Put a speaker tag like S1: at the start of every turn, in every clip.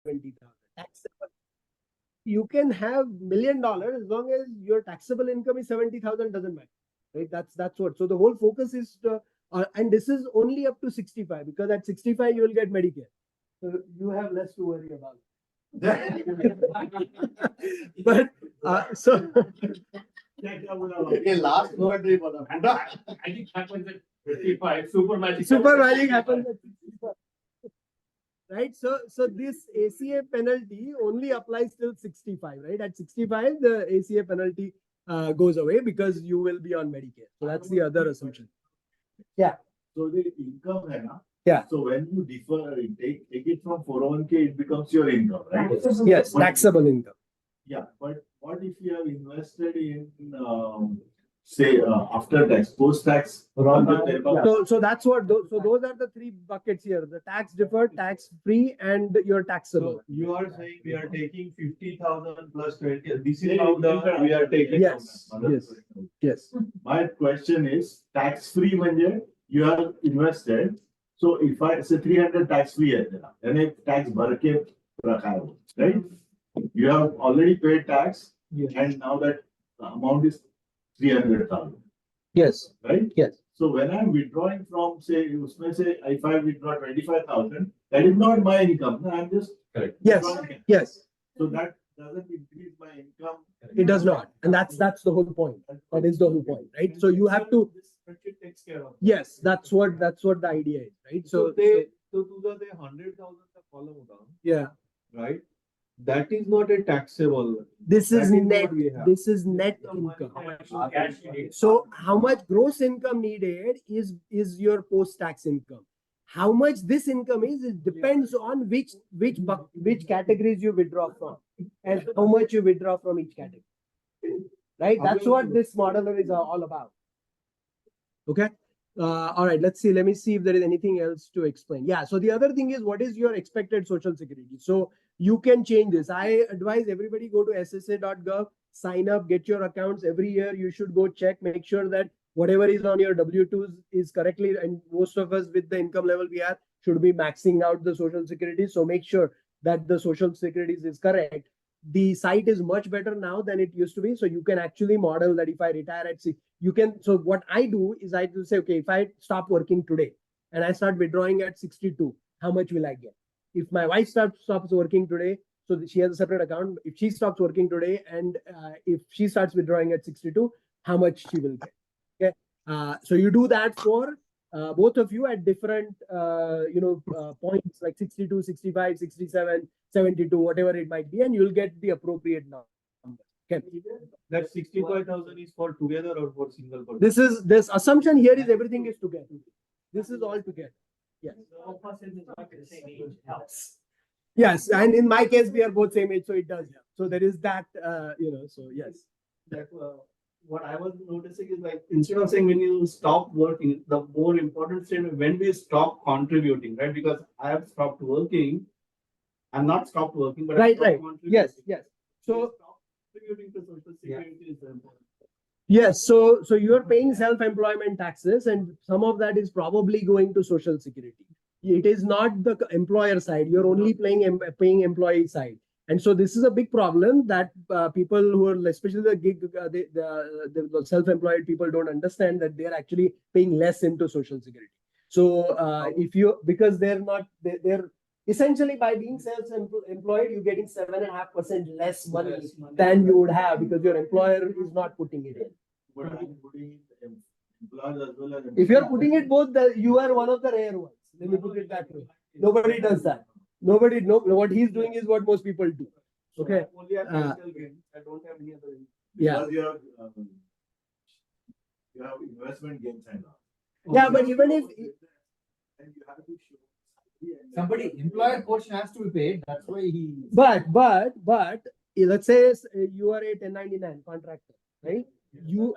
S1: Taxable. You can have $1 million as long as your taxable income is 70,000, doesn't matter, right? That's what. So the whole focus is to, and this is only up to 65, because at 65 you will get Medicare, so you have less to worry about. But so
S2: last word, I think happens at 55. Super
S1: magic happens at 65. Right, so this ACA penalty only applies till 65, right? At 65, the ACA penalty goes away because you will be on Medicare. So that's the other assumption. Yeah.
S3: So the income,
S1: yeah.
S3: So when you defer take it from 401k, it becomes your income, right?
S1: Yes, taxable income.
S3: Yeah, but what if you have invested in say after tax, post tax?
S1: So that's what. So those are the three buckets here: the tax deferred, tax free, and your taxable.
S4: So you are saying we are taking 50,000 plus 20. This is how we are taking.
S1: Yes. Yes.
S3: My question is tax free when you have invested. So if I say 300 tax free, then a tax barke right? You have already paid tax, and now that amount is 300,000.
S1: Yes.
S3: Right?
S1: Yes.
S3: So when I'm withdrawing from, say, if I withdraw 25,000, that is not my income. I'm just
S4: correct.
S1: Yes. Yes.
S3: So that doesn't increase my income.
S1: It does not, and that's the whole point. That is the whole point, right? So you have to.
S4: This spreadsheet takes care of.
S1: Yes, that's what the idea is, right?
S4: So to the 100,000 column down.
S1: Yeah.
S4: Right. That is not a taxable.
S1: This is net. This is net income. So how much gross income needed is your post-tax income. How much this income is, it depends on which categories you withdraw from and how much you withdraw from each category. Right? That's what this model is all about. Okay. All right. Let's see. Let me see if there is anything else to explain. Yeah. So the other thing is, what is your expected Social Security? So you can change this. I advise everybody go to ssa.gov, sign up, get your accounts every year. You should go check, make sure that whatever is on your W-2s is correctly. And most of us with the income level we have should be maxing out the Social Security. So make sure that the Social Security is correct. The site is much better now than it used to be. So you can actually model that if I retire at 6, you can. So what I do is I do say, okay, if I stop working today and I start withdrawing at 62, how much will I get? If my wife stops working today, so she has a separate account. If she stops working today and if she starts withdrawing at 62, how much she will get? Okay. So you do that for both of you at different points like 62, 65, 67, 72, whatever it might be, and you'll get the appropriate number. Okay.
S4: That 65,000 is for together or for single person?
S1: This assumption here is everything is together. This is all together. Yes. Yes, and in my case, we are both same age, so it does. Yeah. So there is that, So yes.
S5: That what I was noticing is, like, instead of saying when you stop working, the more important statement when we stop contributing, right? Because I have stopped working. I'm not stopped working, but
S1: right.
S5: Yes.
S1: So
S5: stop contributing to Social Security is important.
S1: Yes, so you are paying self-employment taxes, and some of that is probably going to Social Security. It is not the employer side. You're only paying employee side, and so this is a big problem that people who are, especially the gig, the self-employed people, don't understand that they are actually paying less into Social Security. So because they're essentially, by being self-employed, you're getting 7.5% less money than you would have because your employer is not putting it in.
S3: But I'm putting it employers as well as
S1: if you're putting it both, you are one of the rare ones. Let me put it that way. Nobody does that. Nobody. No. What he's doing is what most people do. Okay.
S5: Only have capital gain. I don't have any other.
S1: Yeah.
S3: You have investment gains and all.
S1: Yeah, but even if
S3: and you have to show.
S2: Somebody employer portion has to be paid. That's why he.
S1: But let's say you are a 1099 contractor, right?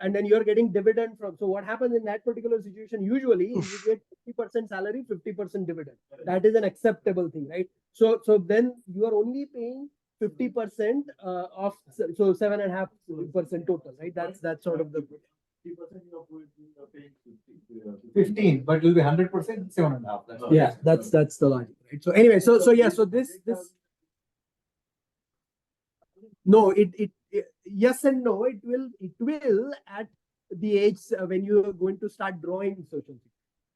S1: And then you're getting dividend from. So what happens in that particular situation? Usually you get 50% salary, 50% dividend. That is an acceptable thing, right? So then you are only paying 50% of 7.5% total, right? That's sort of the
S3: 50% you're paying
S2: 15, but it will be 100%, 7.5.
S1: That's the logic, right? So anyway, so this No, yes and no. It will at the age when you are going to start drawing social security,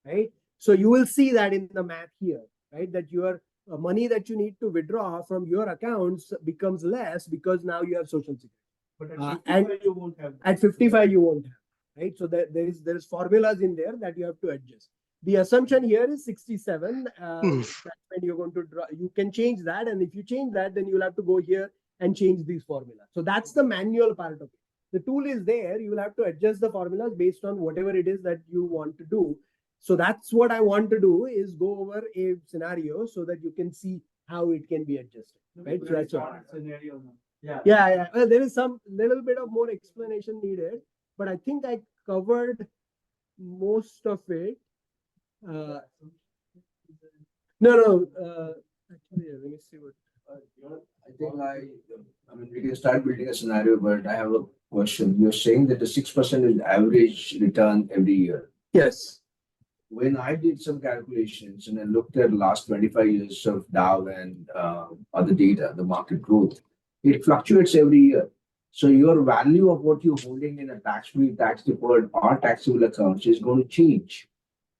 S1: right? So you will see that in the math here, right? That your money that you need to withdraw from your accounts becomes less because now you have social security.
S5: But at
S1: And
S5: 55 you won't have.
S1: at 55 you won't have, right? So there is formulas in there that you have to adjust. The assumption here is 67. That's when you're going to draw. You can change that, and if you change that, then you'll have to go here and change these formulas. So that's the manual part of it. The tool is there. You will have to adjust the formulas based on whatever it is that you want to do. So that's what I want to do, is go over a scenario so that you can see how it can be adjusted, right? So that's what.
S5: Scenario now. Yeah.
S1: Yeah. Well, there is some little bit of more explanation needed, but I think I covered most of it. No. Actually, let me see what.
S6: I mean, we can start building a scenario, but I have a question. You're saying that the 6% is average return every year.
S1: Yes.
S6: When I did some calculations and I looked at last 25 years of Dow and other data, the market growth, it fluctuates every year. So your value of what you're holding in a tax-free, tax-deferred, or taxable accounts is going to change.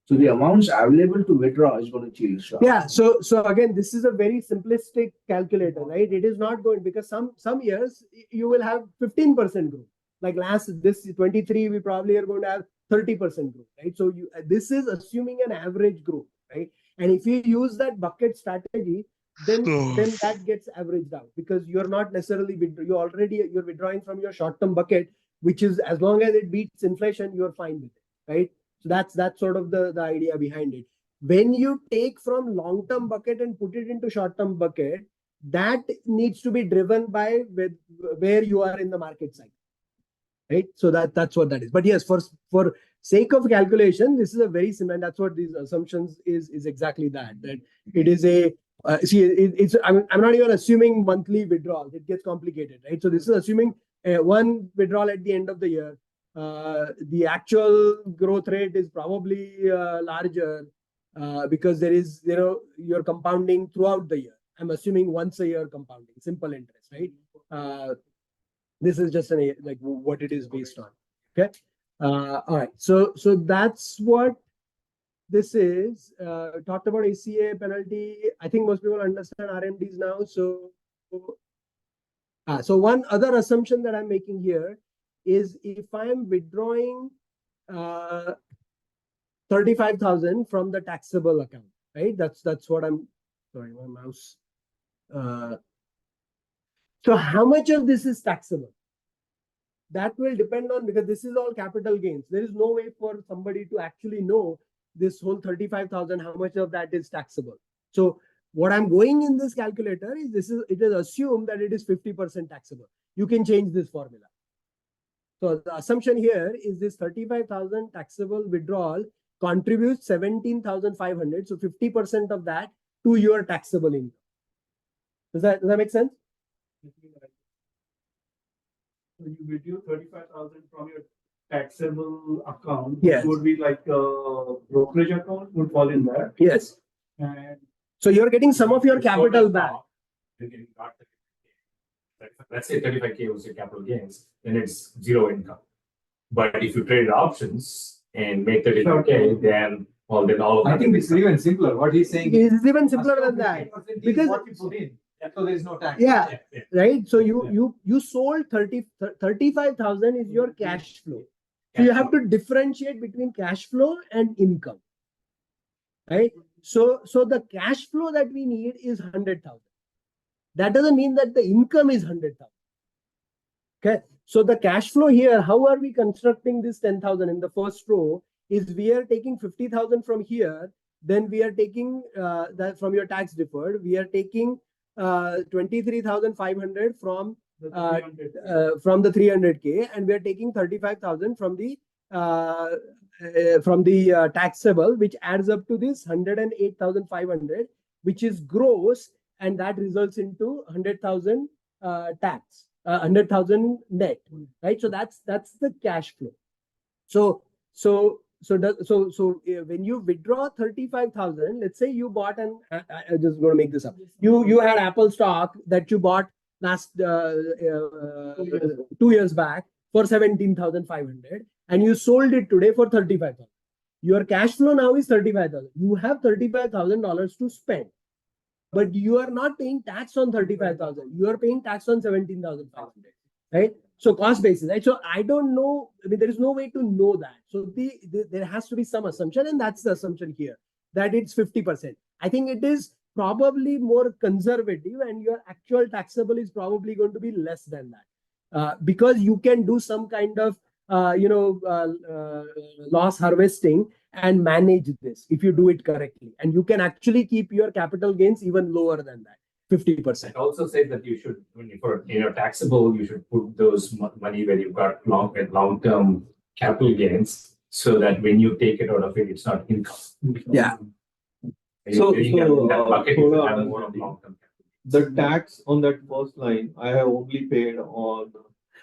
S6: So the amounts available to withdraw is going to change.
S1: Yeah. So again, this is a very simplistic calculator, right? It is not going, because some years you will have 15% growth. Like this 23, we probably are going to have 30% growth, right? So this is assuming an average growth, right? And if you use that bucket strategy, then that gets averaged out, because you're not necessarily you're withdrawing from your short-term bucket, which is, as long as it beats inflation, you're fine with it, right? So that's sort of the idea behind it. When you take from long-term bucket and put it into short-term bucket, that needs to be driven by where you are in the market cycle, right? So that's what that is. But yes, for sake of calculation, this is a very similar. That's what these assumptions is exactly that it is a I'm not even assuming monthly withdrawals. It gets complicated, right? So this is assuming one withdrawal at the end of the year. The actual growth rate is probably larger because there is, you're compounding throughout the year. I'm assuming once a year compounding, simple interest, right? This is just like what it is based on. Okay. All right. So that's what this is. Talked about ACA penalty. I think most people understand RMDs now. So one other assumption that I'm making here is, if I'm withdrawing 35,000 from the taxable account, right? That's what I'm. Sorry, my mouse. So how much of this is taxable? That will depend on, because this is all capital gains. There is no way for somebody to actually know this whole 35,000, how much of that is taxable. So what I'm going in this calculator is it is assumed that it is 50% taxable. You can change this formula. So the assumption here is this 35,000 taxable withdrawal contributes 17,500. So 50% of that to your taxable income. Does that make sense?
S5: So you reduce 35,000 from your taxable account.
S1: Yes.
S5: It would be like a brokerage account would fall in there.
S1: Yes.
S5: And
S1: so you're getting some of your capital back.
S2: Let's say 35K was your capital gains, then it's zero income. But if you trade options and make 35K, then all of
S7: I think it's even simpler. What he's saying
S1: It's even simpler than that. Because
S7: what you put in. So there is no tax.
S1: Yeah. Right. So you sold 35,000 is your cash flow. So you have to differentiate between cash flow and income. Right. So the cash flow that we need is 100,000. That doesn't mean that the income is 100,000. Okay. So the cash flow here, how are we constructing this 10,000 in the first row? Is we are taking 50,000 from here, then we are taking that from your tax deferred. We are taking 23,500 from the 300K, and we are taking 35,000 from the taxable, which adds up to this 108,500, which is gross, and that results into 100,000 tax, 100,000 net, right? So that's the cash flow. So when you withdraw 35,000, let's say you bought, and I'm just going to make this up. You had Apple stock that you bought last 2 years back for 17,500 and you sold it today for 35,000. Your cash flow now is 35,000. You have $35,000 to spend, but you are not paying tax on 35,000. You are paying tax on 17,500, right? So cost basis, right? So I don't know. I mean, there is no way to know that. So there has to be some assumption, and that's the assumption here that it's 50%. I think it is probably more conservative, and your actual taxable is probably going to be less than that, because you can do some kind of loss harvesting and manage this if you do it correctly, and you can actually keep your capital gains even lower than that, 50%.
S2: It also says that you should, when you for taxable, you should put those money where you've got long-term capital gains, so that when you take it out of it, it's not income.
S1: Yeah.
S4: So,
S2: In that bucket, you
S4: hold
S2: should have
S4: on.
S2: more of long-term.
S4: The tax on that first line, I have only paid on.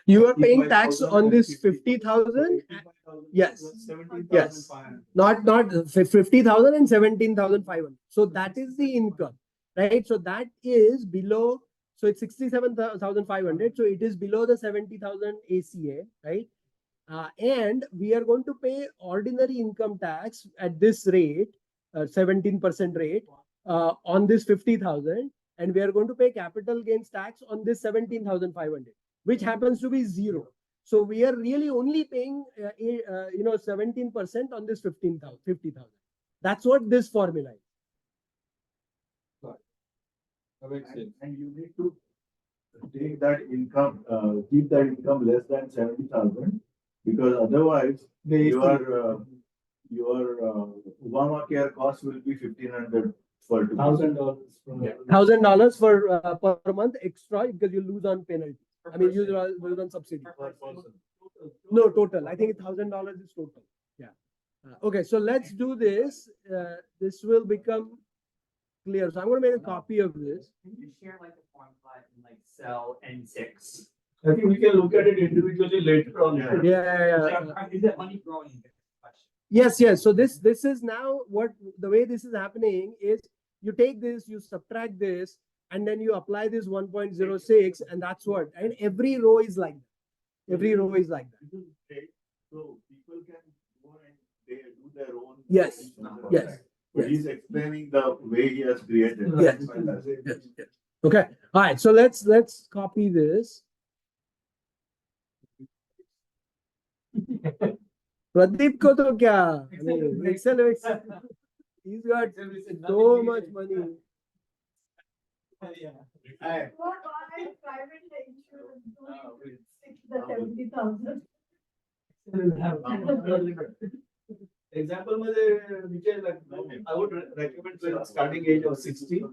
S1: You are paying tax on this 50,000. Yes. Yes. Not 50,000 and 17,500. So that is the income, right? So that is below. So it's 67,500. So it is below the 70,000 ACA, right? And we are going to pay ordinary income tax at this rate, 17% rate, on this 50,000, and we are going to pay capital gains tax on this 17,500, which happens to be 0. So we are really only paying 17% on this 50,000. That's what this formula is.
S4: That makes sense.
S3: And you need to take that income, keep that income less than 70,000, because otherwise your Obamacare cost will be 1,500 for
S5: $1,000.
S1: $1,000 for per month extra because you lose on penalty. I mean, you lose on subsidy.
S3: per person.
S1: No, total. I think $1,000 is total. Yeah. Okay, so let's do this. This will become clear. So I'm going to make a copy of this.
S8: Can you share like a formula in like cell N6?
S5: I think we can look at it individually later on.
S1: Yeah.
S8: Is that money growing?
S1: Yes. So this is now what the way this is happening is you take this, you subtract this, and then you apply this 1.06, and that's what. And every row is like that. Every row is like that.
S3: So people can go and they do their own.
S1: Yes. Yes.
S3: But he's explaining the way he has created.
S1: Yes. Okay. All right. So let's copy this. Pradeep ko to kya? I mean, Excel. He's got so much money.
S9: Private insurance the 70,000.
S5: Example, I would recommend starting age of 60,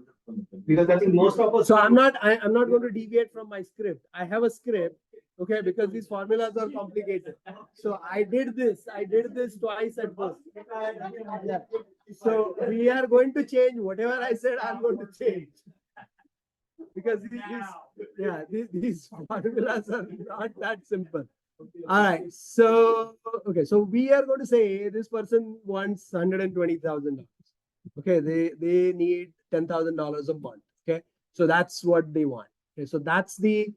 S5: because I think most of us.
S1: So I'm not going to deviate from my script. I have a script, okay, because these formulas are complicated. So I did this twice at first. Yeah. So we are going to change whatever I said. I'm going to change because these formulas are not that simple. All right. So okay. So we are going to say this person wants $120,000. Okay. They need $10,000 a month. Okay. So that's what they want. Okay. So that's the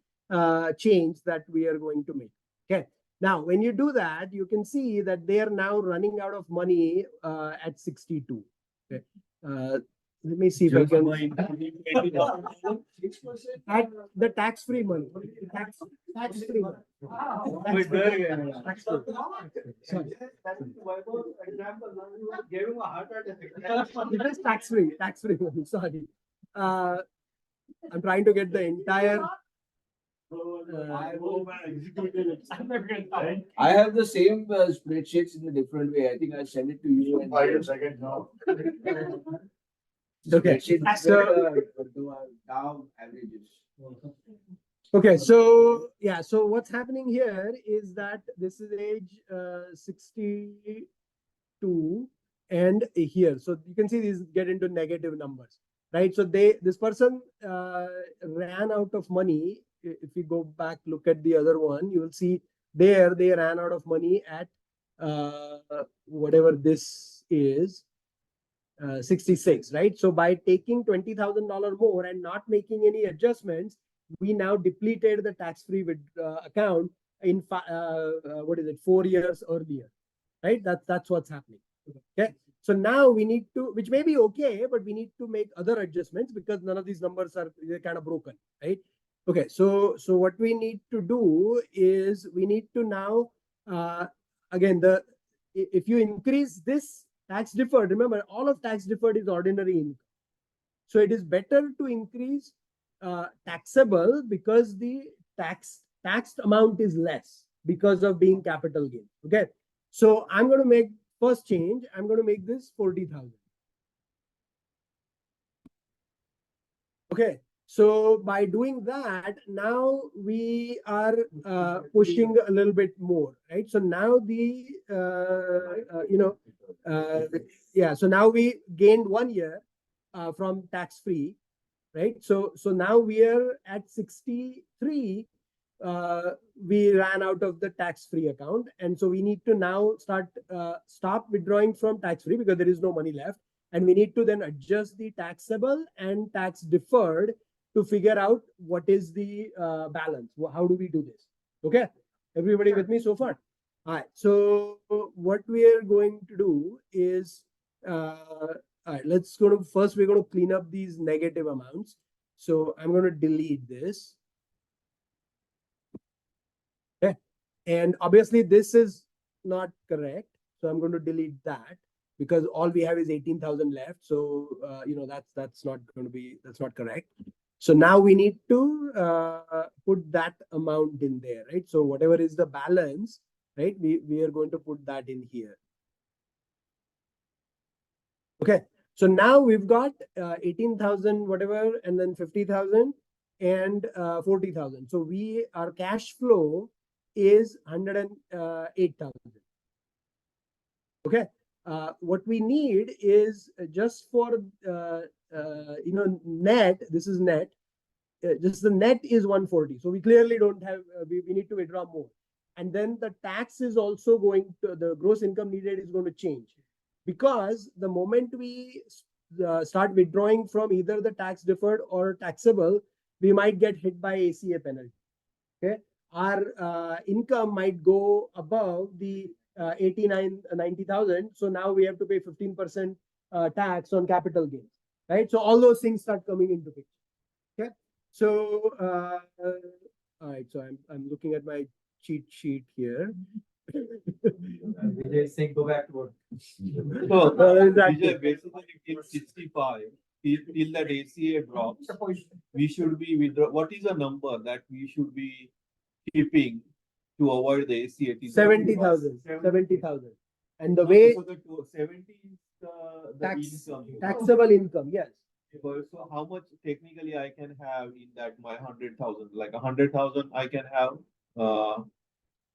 S1: change that we are going to make. Okay. Now, when you do that, you can see that they are now running out of money at 62. Okay. Let me see if I can. At the tax-free money. Tax-free money. Tax-free. Sorry. It is tax-free money. Sorry. I'm trying to get the entire.
S6: I have the same spreadsheets in a different way. I think I'll send it to you. And
S3: 5 seconds now.
S1: Okay.
S6: Spreadsheet to our Dow averages.
S1: Okay, so yeah, so what's happening here is that this is age 62 and here. So you can see these get into negative numbers, right? So this person ran out of money. If you go back, look at the other one, you will see there they ran out of money at whatever this is. 66, right? So by taking $20,000 more and not making any adjustments, we now depleted the tax-free account in 4 years earlier, right? That's what's happening. Okay. So now we need to, which may be okay, but we need to make other adjustments because none of these numbers they're kind of broken, right? Okay. So what we need to do is we need to now, again, if you increase this tax deferred, remember all of tax deferred is ordinary income. So it is better to increase taxable because the taxed amount is less because of being capital gain. Okay. So I'm going to make first change. I'm going to make this 40,000. Okay. So by doing that, now we are pushing a little bit more, right? So now yeah. So now we gained 1 year from tax free, right? So now we are at 63. We ran out of the tax-free account, and so we need to now stop withdrawing from tax-free because there is no money left, and we need to then adjust the taxable and tax deferred to figure out what is the balance. How do we do this? Okay, everybody with me so far? All right. So what we are going to do is, all right, let's go to first. We're going to clean up these negative amounts. So I'm going to delete this. Okay. And obviously this is not correct. So I'm going to delete that because all we have is 18,000 left. So, that's not going to be, that's not correct. So now we need to put that amount in there, right? So whatever is the balance, right? We are going to put that in here. Okay. So now we've got 18,000, whatever, and then 50,000 and 40,000. So our cash flow is 108,000. Okay. What we need is just for net. This is net. Just the net is 140. So we clearly don't have. We need to withdraw more, and then the tax is also going to, the gross income needed is going to change, because the moment we start withdrawing from either the tax deferred or taxable, we might get hit by ACA penalty. Okay. Our income might go above the 90,000. So now we have to pay 15% tax on capital gains, right? So all those things start coming into picture. Okay. So, all right. So I'm looking at my cheat sheet here.
S7: Vijay is saying go back to work.
S4: So, Vijay, basically till 65, till that ACA drops, we should be withdraw. What is a number that we should be keeping to avoid the ACA?
S1: 70,000. 70,000. And the way
S4: So the 70 is the income.
S1: taxable income, yes.
S4: So how much technically I can have in that my 100,000? Like 100,000 I can have.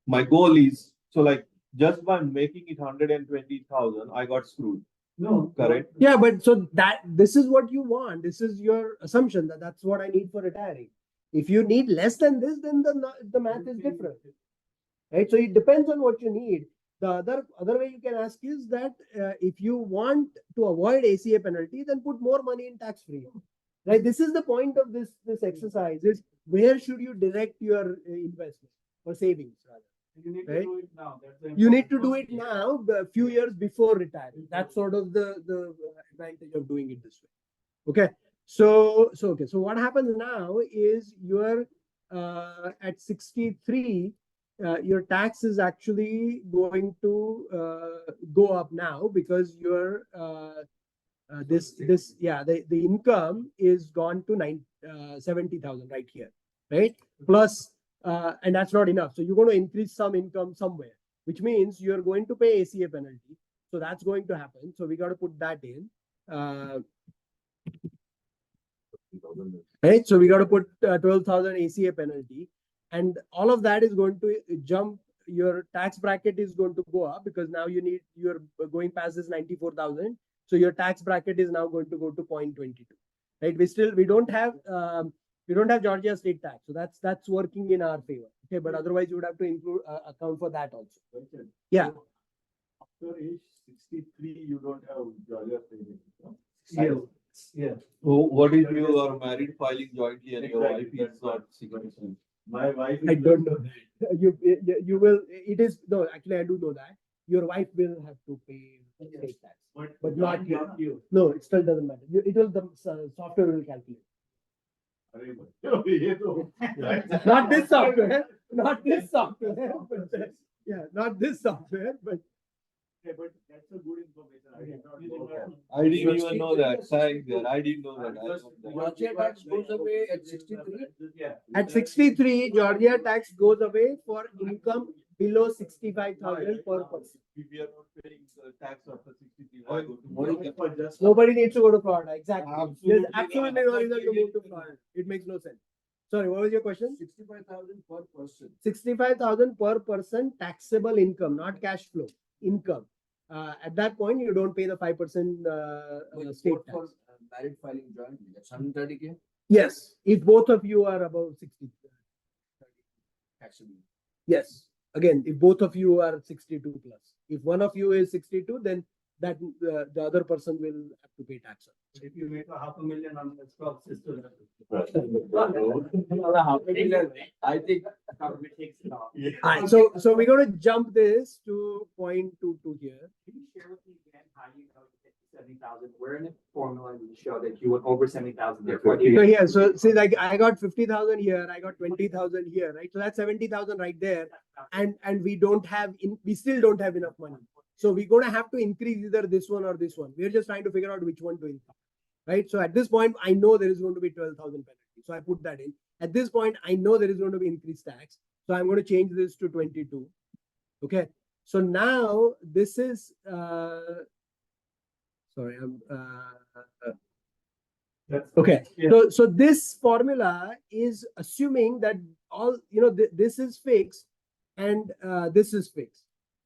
S4: My goal is, so like just by making it 120,000, I got screwed. No, correct.
S1: Yeah, but so this is what you want. This is your assumption that's what I need for retiring. If you need less than this, then the math is different, right? So it depends on what you need. The other way you can ask is that if you want to avoid ACA penalty, then put more money in tax free. Right? This is the point of this exercise: is where should you direct your investment or savings rather.
S5: You need
S1: Right?
S5: to do it now.
S1: You need to do it now, a few years before retiring. That's sort of the advantage of doing it this way. Okay. So what happens now is you're at 63. Your tax is actually going to go up now because you're the income is gone to 70,000 right here, right? Plus, and that's not enough. So you're going to increase some income somewhere, which means you're going to pay ACA penalty. So that's going to happen. So we got to put that in. Right. So we got to put 12,000 ACA penalty, and all of that is going to jump. Your tax bracket is going to go up because now you're going past this 94,000. So your tax bracket is now going to go to 0.22. Right. We don't have Georgia state tax. So that's working in our favor. Okay. But otherwise you would have to include account for that also. Yeah.
S3: After age 63, you don't have Georgia state.
S1: Yeah.
S5: Yeah.
S4: What if you are married filing jointly and your wife is not significant?
S3: My wife.
S1: I don't know that. You will, it is, no, actually, I do know that. Your wife will have to pay state tax, but not you. No, it still doesn't matter. It will, the software will calculate. Not this software, not this software, but, yeah, not this software, but.
S3: But that's a good information. I did not know that.
S4: I didn't even know that. Thank God. I didn't know that.
S6: Georgia tax goes away at 63.
S3: Yeah.
S1: At 63, Georgia tax goes away for income below 65,000 per person.
S4: If we are not paying tax after 63, why go to
S3: What
S4: Florida?
S3: if for just.
S1: Nobody needs to go to Florida, exactly. There's
S4: Absolutely
S1: absolutely
S4: not.
S1: no reason to move to Florida. It makes no sense. Sorry, what was your question?
S6: 65,000 per person.
S1: 65,000 per person taxable income, not cash flow, income. At that point, you don't pay the 5% state
S6: For
S1: tax.
S6: married filing jointly, that's 130K
S1: Yes, if both of you are above 60.
S6: taxable.
S1: Yes, again, if both of you are 62 plus. If one of you is 62, then that the other person will have to pay tax.
S5: If you make $500,000 on the stock system.
S8: I think government takes it off.
S1: Alright, so we're going to jump this to point 22 here.
S8: Can you share with me again how you know you get 70,000? Where in the formula did you show that you went over 70,000? Therefore,
S1: So here, so see, like I got 50,000 here, I got 20,000 here, right? So that's 70,000 right there, and we don't have we still don't have enough money. So we're going to have to increase either this one or this one. We're just trying to figure out which one to increase, right? So at this point, I know there is going to be 12,000 penalty. So I put that in. At this point, I know there is going to be increased tax. So I'm going to change this to 22. Okay. So now this is, sorry, I'm, okay.
S5: Yeah.
S1: So this formula is assuming that all, this is fixed and this is fixed.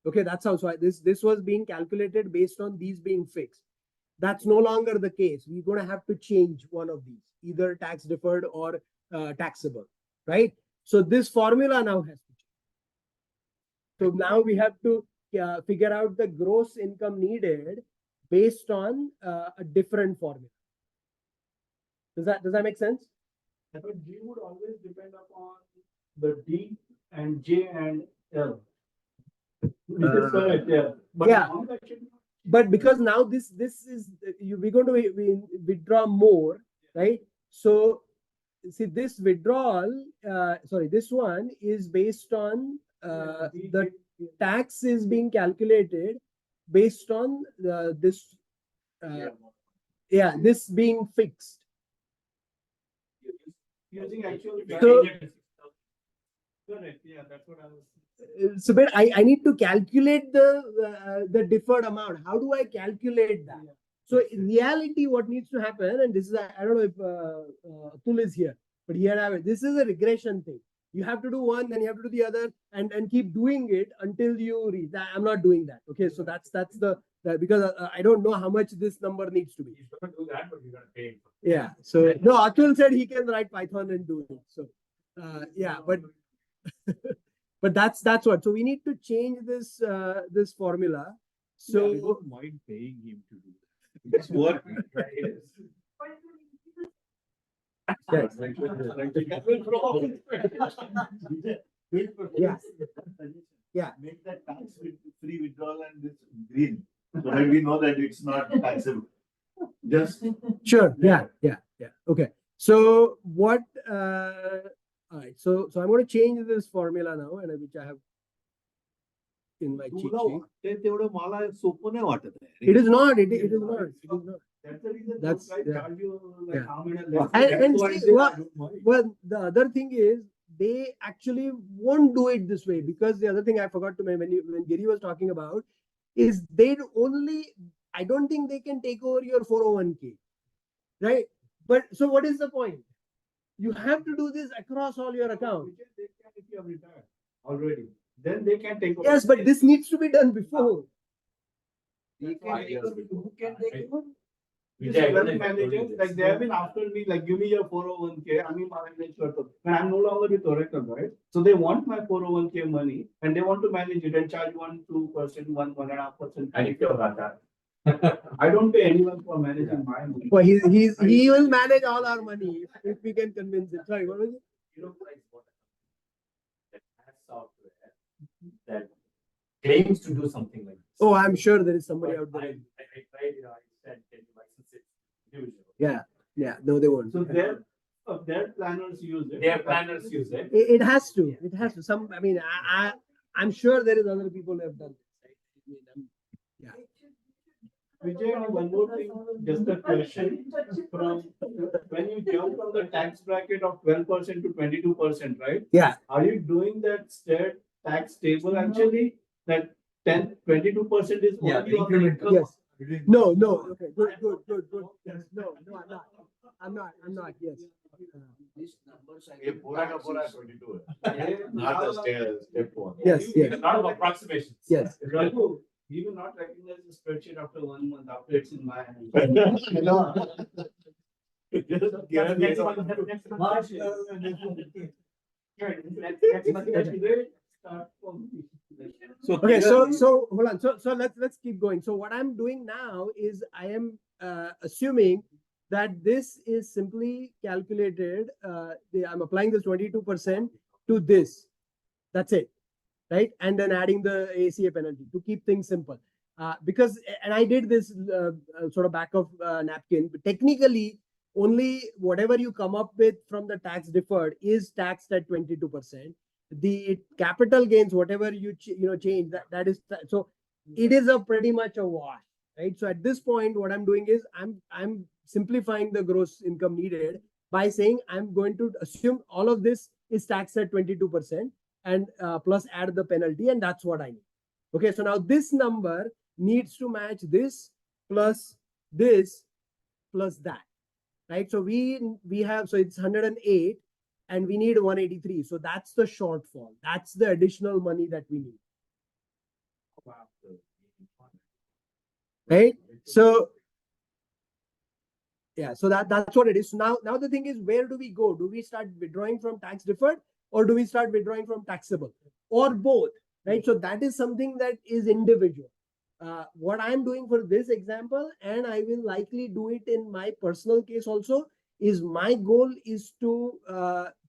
S1: Okay, that's how. So this was being calculated based on these being fixed. That's no longer the case. We're going to have to change one of these, either tax deferred or taxable, right? So this formula now has to change. So now we have to figure out the gross income needed based on a different formula. Does that make sense?
S5: But G would always depend upon the D and J and L. Which is correct, yeah. But
S1: Yeah.
S5: on that sheet,
S1: But because now this is we're going to withdraw more, right? So see, this withdrawal, this one is based on the tax is being calculated based on this this being fixed.
S5: using actual.
S1: So-
S5: Correct, yeah, that's what I was.
S1: So but I need to calculate the deferred amount. How do I calculate that? So in reality, what needs to happen, and this is I don't know if Atul is here, but here I have it. This is a regression thing. You have to do one, then you have to do the other, and keep doing it until you reach. I'm not doing that. Okay, so that's because I don't know how much this number needs to be.
S2: He's gonna do that, but you're gonna pay him.
S1: Yeah. So no, Atul said he can write Python and do it. So yeah, but but that's what. So we need to change this formula. So
S4: I don't mind paying him to do that. It's work.
S1: yeah. Yeah.
S3: Make that tax free withdrawal and this green, so that we know that it's not taxable. Just.
S1: Sure. Yeah. Okay. So what? All right. So I'm going to change this formula now, and which I have in my cheat
S4: तुला
S1: sheet.
S4: वाटतंय तेवढं मला सोपं नाही वाटत आहे.
S1: It is not. It is not. It is not.
S5: That's the reason
S1: That's-
S5: those guys
S1: yeah.
S5: charge you like
S1: Yeah.
S5: how many less.
S1: And
S5: That's why
S1: see,
S5: they
S1: what-
S5: don't mind.
S1: Well, the other thing is they actually won't do it this way, because the other thing I forgot to mention when Giri was talking about is I don't think they can take over your 401k, right? But so what is the point? You have to do this across all your accounts.
S5: Which is they can if you have retired already. Then they can take over.
S1: Yes, but this needs to be done before.
S6: They can take over. Who can take over?
S5: These
S2: Vijay,
S5: wealth
S2: I told you
S5: managers,
S2: this.
S5: like they have been after me, like give me your 401k. I mean, when I'm no longer with Oracle, right? So they want my 401k money and they want to manage it and charge 1-2%, 1.5%.
S2: And if you're not that.
S5: I don't pay anyone for managing my money.
S1: Well, he will manage all our money if we can convince him. Sorry, what was it?
S2: You know, like what that has software that claims to do something like this.
S1: Oh, I'm sure there is somebody out
S2: I
S1: there.
S2: tried, I said, can you license it individually?
S1: Yeah, no, they won't.
S5: So their planners use it.
S2: Their planners use it.
S1: It has to. It has to. I mean, I'm sure there is other people who have done this. Right? I mean,
S5: Vijay, one more thing, just a question from, when you jump from the tax bracket of 12% to 22%, right?
S1: Yeah.
S5: Are you doing that state tax table actually, that 22% is
S7: Yeah,
S5: only on the
S7: incremental.
S5: income?
S1: Yes. No. Okay. Good. No. I'm not. Yes.
S6: These numbers I
S3: ये
S6: give
S3: पूरा का
S6: tax
S3: पूरा
S6: is-
S3: 22 है. Not the step one.
S1: Yes.
S2: A lot of approximations.
S1: Yes.
S5: Raghu, we will not recognize the spreadsheet after 1 month, after it's in my hand.
S2: Next one.
S7: March,
S5: So
S1: Okay, so hold on. So let's keep going. So what I'm doing now is I am assuming that this is simply calculated. I'm applying this 22% to this. That's it, right? And then adding the ACA penalty to keep things simple. Because and I did this sort of back of napkin. But technically, only whatever you come up with from the tax deferred is taxed at 22%. The capital gains, whatever you change, that is so it is a pretty much a wash, right? So at this point, what I'm doing is I'm simplifying the gross income needed by saying I'm going to assume all of this is taxed at 22% and plus add the penalty, and that's what I need. Okay, so now this number needs to match this plus that, right? So we have, so it's 108 and we need 183. So that's the shortfall. That's the additional money that we need. Right? So yeah, so that's what it is. So now the thing is, where do we go? Do we start withdrawing from tax deferred or do we start withdrawing from taxable or both? Right? So that is something that is individual. What I'm doing for this example, and I will likely do it in my personal case also, is my goal is to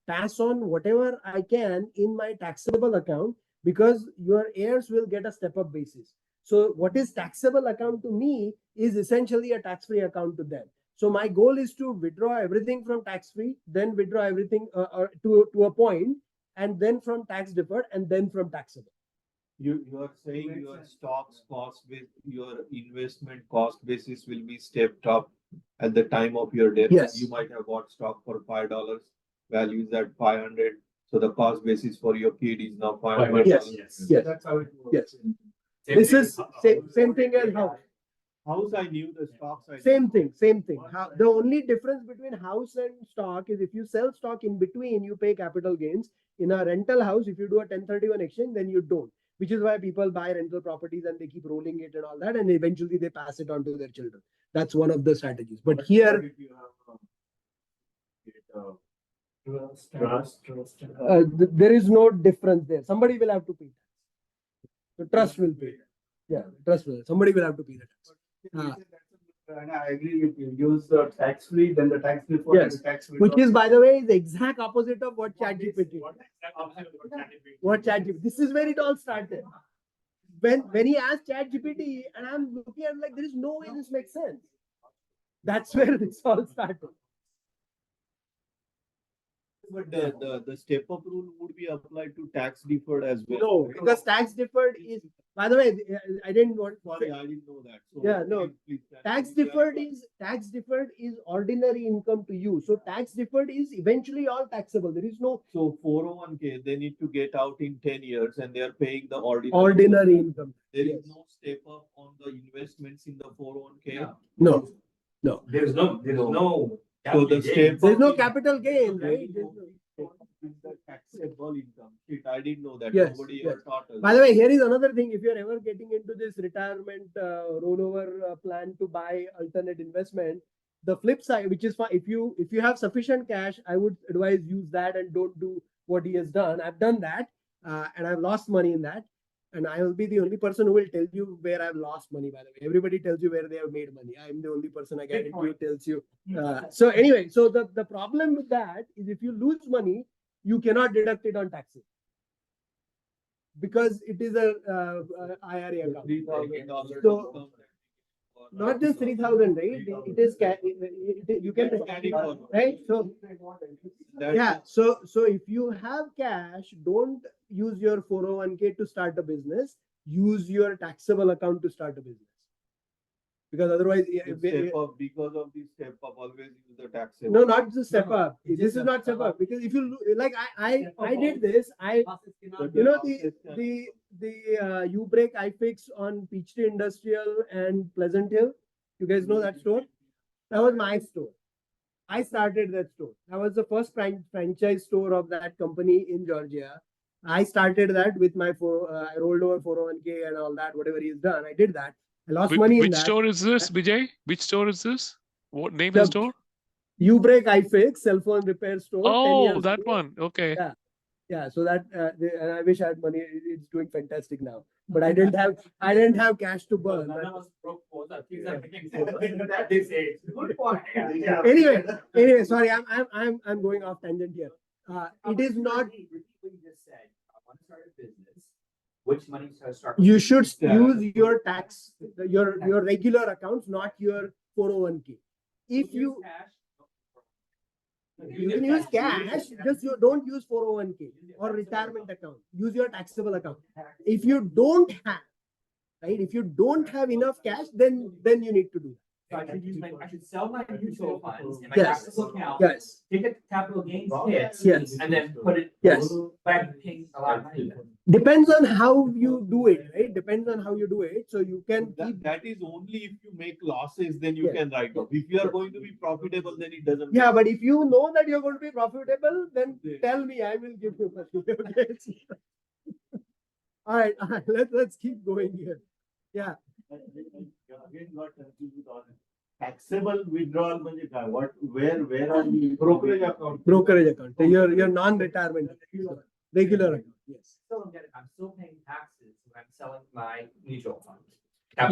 S1: pass on whatever I can in my taxable account, because your heirs will get a step-up basis. So what is taxable account to me is essentially a tax-free account to them. So my goal is to withdraw everything from tax-free, then withdraw everything to a point, and then from tax deferred, and then from taxable.
S4: You are saying your stocks cost with your investment cost basis will be stepped up at the time of your death.
S1: Yes.
S4: You might have bought stock for $5, value is at 500. So the cost basis for your kid is now $500.
S1: Yes.
S5: That's how it works.
S1: Yes. This is same thing as house.
S4: House I knew, the stocks I knew.
S1: Same thing. The only difference between house and stock is if you sell stock in between, you pay capital gains. In a rental house, if you do a 1031 exchange, then you don't. Which is why people buy rental properties and they keep rolling it and all that, and eventually they pass it on to their children. That's one of the strategies. But here,
S3: If you have trust.
S1: there is no difference there. Somebody will have to pay tax. The trust will pay. Yeah, trust will. Somebody will have to pay the tax.
S5: And I agree with you. Use the tax free, then the tax deferred,
S1: Yes,
S5: the tax
S1: which is, by the way, is the exact opposite of what ChatGPT. What ChatGPT? This is where it all started. When he asked ChatGPT, and I'm looking at it like, there is no way this makes sense. That's where this all started.
S4: But the step up rule would be applied to tax deferred as well.
S1: No,
S4: right?
S1: because tax deferred is, by the way, I didn't want.
S4: Sorry, I didn't know that. So
S1: Yeah, no.
S4: please
S1: Tax deferred is ordinary income to you. So tax deferred is eventually all taxable. There is no
S4: So 401k, they need to get out in 10 years and they are paying the ordinary.
S1: ordinary income.
S4: There is
S1: Yes.
S4: no step up on the investments in the 401k.
S1: No,
S2: There is no.
S4: So the step.
S1: there's no capital gain, right? There's no-
S4: The taxable income. Shit, I didn't know that.
S1: Yes,
S4: Nobody
S1: yes.
S4: ever taught us.
S1: By the way, here is another thing. If you're ever getting into this retirement rollover plan to buy alternate investment, the flip side, which is fine, if you have sufficient cash, I would advise use that and don't do what he has done. I've done that and I've lost money in that. And I will be the only person who will tell you where I've lost money, by the way. Everybody tells you where they have made money. I'm the only person I guarantee who tells you. So anyway, so the problem with that is if you lose money, you cannot deduct it on taxes. Because it is a IRA account.
S4: $3,000.
S1: So not just 3,000, right? It is you can
S4: Carry forward.
S1: right. So
S4: That-
S1: yeah. So if you have cash, don't use your 401k to start a business. Use your taxable account to start a business. Because otherwise,
S4: the step up, because of the step up, always use the tax.
S1: no, not just step up. This is not step up because if you like, I did this. You know the U break I fix on Peachtree Industrial and Pleasant Hill. You guys know that store? That was my store. I started that store. That was the first franchise store of that company in Georgia. I started that with my I rolled over 401k and all that. Whatever he's done, I did that. I lost money in
S10: Which
S1: that.
S10: store is this, Vijay? Which store is this? What name
S1: The
S10: is store?
S1: U break I fix cell phone repair store. 10
S10: Oh,
S1: years
S10: that
S1: ago.
S10: one. Okay.
S1: Yeah. Yeah, so that and I wish I had money. It's doing fantastic now, but I didn't have cash to burn.
S8: Good point.
S1: Anyway, sorry, I'm going off tangent here. It is not.
S8: Repeat what you just said. I want to start a business. Which money should I start?
S1: You should use your tax, your regular accounts, not your 401k. If you can use cash, just you don't use 401k or retirement account. Use your taxable account. If you don't have, right? If you don't have enough cash, then you need to do that.
S8: So I should sell my mutual funds in my
S1: Yes.
S8: taxable account.
S1: Yes.
S8: Take a capital gains hit.
S1: Yes.
S8: And then put it.
S1: Yes.
S8: Back paying a lot of money.
S1: Depends on how you do it, right? Depends on how you do it. So you can keep.
S4: That is only if you make losses, then you
S1: Yes.
S4: can write off. If you are going to be profitable, then it doesn't.
S1: Yeah, but if you know that you're going to be profitable, then tell me, I will give you money. Okay. All right. Let's keep going here. Yeah.
S3: Again, got confused with all this. Taxable withdrawal म्हणजे काय? Where are we?
S4: Brokerage account.
S1: Brokerage account. So your non-retirement regular account. Yes.
S8: I'm still paying taxes when I'm selling my mutual funds.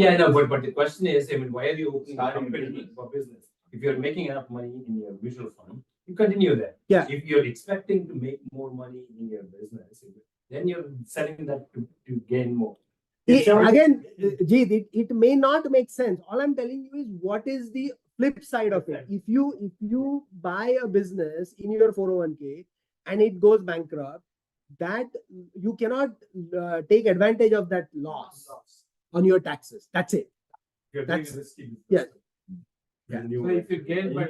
S2: Yeah, no, but the question is, I mean, why are you opening a company for business? If you're making enough money in your mutual fund, you continue that.
S1: Yeah.
S2: If you're expecting to make more money in your business, then you're selling that to gain more.
S1: Again, Jeet, it may not make sense. All I'm telling you is what is the flip side of it. If you buy a business in your 401k and it goes bankrupt, that you cannot take advantage of that loss on your taxes. That's it.
S2: You're doing a risky
S1: Yeah.
S2: Yeah.
S7: So if you gain by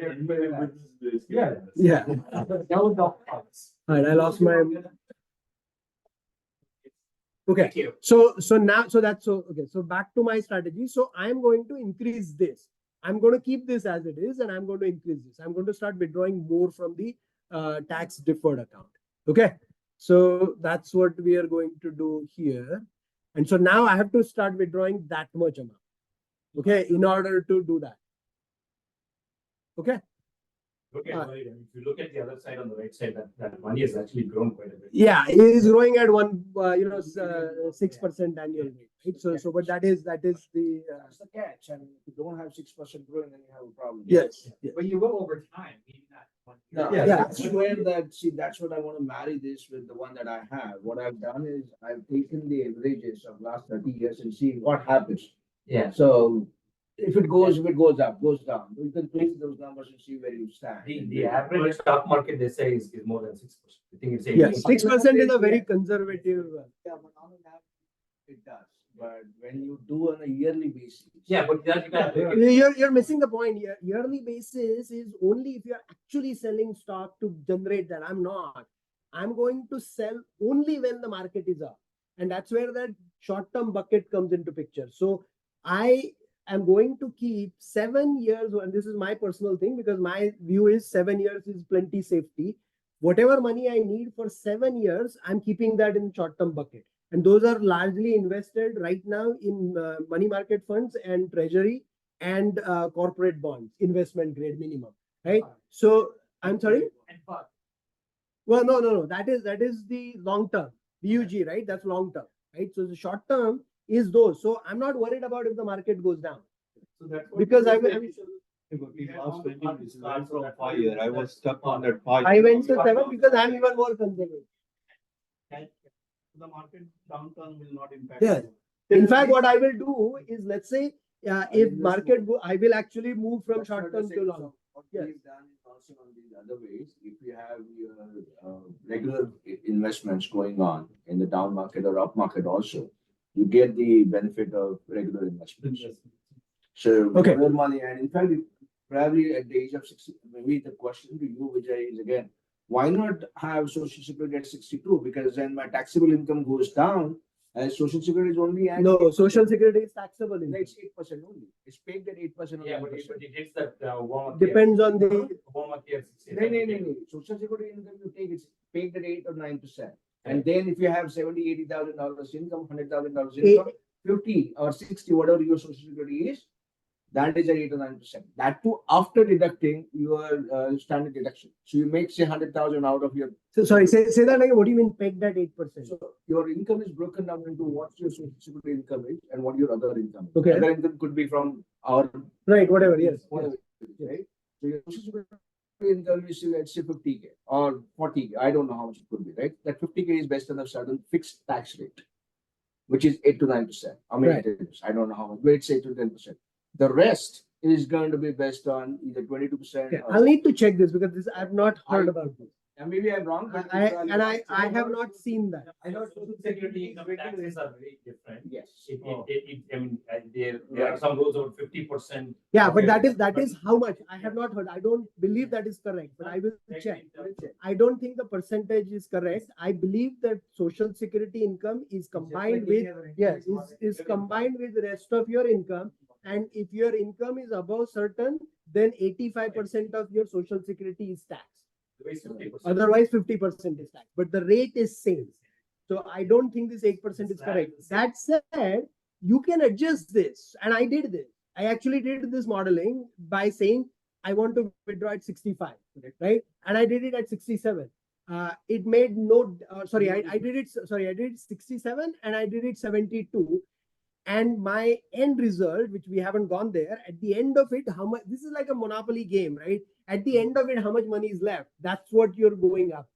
S1: Yeah. All right, I lost my. Okay.
S8: Thank you.
S1: So that's okay. So back to my strategy. So I'm going to increase this. I'm going to keep this as it is, and I'm going to increase this. I'm going to start withdrawing more from the tax deferred account. Okay. So that's what we are going to do here. And so now I have to start withdrawing that much amount. Okay, in order to do that. Okay.
S2: Look at right, and if you look at the other side on the right side, that money has actually grown quite a bit.
S1: Yeah, it is growing at 6% annual rate. Right? So, but that is the.
S6: That's the catch. And if you don't have 6% growing, then you have a problem.
S1: Yes.
S8: But you will over time, maybe not.
S6: No,
S1: Yeah.
S6: that's where that's what I want to marry this with the one that I have. What I've done is I've taken the averages of last 30 years and see what happens.
S8: Yeah.
S6: So if it goes up, goes down, you can place those numbers and see where you stand.
S2: The average stock market they say is more than 6%. I think it's 8%.
S1: Yes, 6% is a very conservative.
S6: Yeah, but on an average, it does. But when you do on a yearly basis.
S2: Yeah, but that
S1: You're missing the point. Yearly basis is only if you're actually selling stock to generate that. I'm not. I'm going to sell only when the market is up. And that's where that short-term bucket comes into picture. So I am going to keep 7 years, and this is my personal thing because my view is 7 years is plenty safety. Whatever money I need for 7 years, I'm keeping that in short-term bucket. And those are largely invested right now in money market funds and treasury and corporate bonds, investment grade minimum, right? So I'm sorry.
S8: And but
S1: Well, no. That is the long term BUG, right? That's long term, right? So the short term is those. So I'm not worried about if the market goes down.
S5: So that's what
S1: Because
S5: you
S1: I
S5: said
S1: will-
S5: initially. In last 20 minutes, right from 5 years, I was stuck on that 5.
S1: I went to 7 because I'm even more conservative.
S5: The market downturn will not impact.
S1: Yes. In fact, what I will do is, let's say, if market go, I will actually move from short term to long.
S6: What
S1: Yes.
S6: we've done is also on these other ways, if you have your regular investments going on in the down market or up market also, you get the benefit of regular investments. So
S1: Okay.
S6: your money, and in fact, probably at the age of 60, maybe the question to you, Vijay, is again, why not have social security at 62? Because then my taxable income goes down, and social security is only at
S1: No,
S6: 8%.
S1: social security is taxable.
S6: No, it's 8% only. It's pegged at 8%
S2: Yeah,
S6: only.
S2: but it hits that warm.
S1: Depends on the.
S6: No. Social security income you take is paid at 8 or 9%. And then if you have $70,000, $80,000 income, $100,000 income, 50 or 60, whatever your social security is, that is at 8 or 9%. That too after deducting your standard deduction. So you make say 100,000 out of your.
S1: So sorry, say that again. What do you mean pegged at 8%?
S6: So your income is broken down into what your social security income is and what your other income is.
S1: Okay.
S6: Other income could be from our.
S1: Right, whatever, yes.
S6: Whatever, right? So your social security income is let's say 50K or 40K. I don't know how much it could be, right? That 50K is based on a certain fixed tax rate, which is 8 to 9%. I mean,
S1: Right.
S6: I don't know how much, but it's 8 to 10%. The rest is going to be based on either 22%.
S1: Okay,
S6: or-
S1: I'll need to check this because this I've not heard about this.
S6: And maybe I'm wrong. but
S1: I have not seen that.
S2: I know social security income taxes are very different.
S6: Yes.
S2: I mean, there are some rules about 50%.
S1: Yeah, but that is how much I have not heard. I don't believe that is correct, but I will check. I don't think the percentage is correct. I believe that social security income is combined with is combined with the rest of your income. And if your income is above certain, then 85% of your social security is taxed. Otherwise, 50% is taxed. But the rate is same. So I don't think this 8% is correct. That said, you can adjust this. And I did this. I actually did this modeling by saying I want to withdraw at 65, right? And I did it at 67. It made no, I did it 67 and I did it 72. And my end result, which we haven't gone there, at the end of it, how much, this is like a monopoly game, right? At the end of it, how much money is left? That's what you're going up.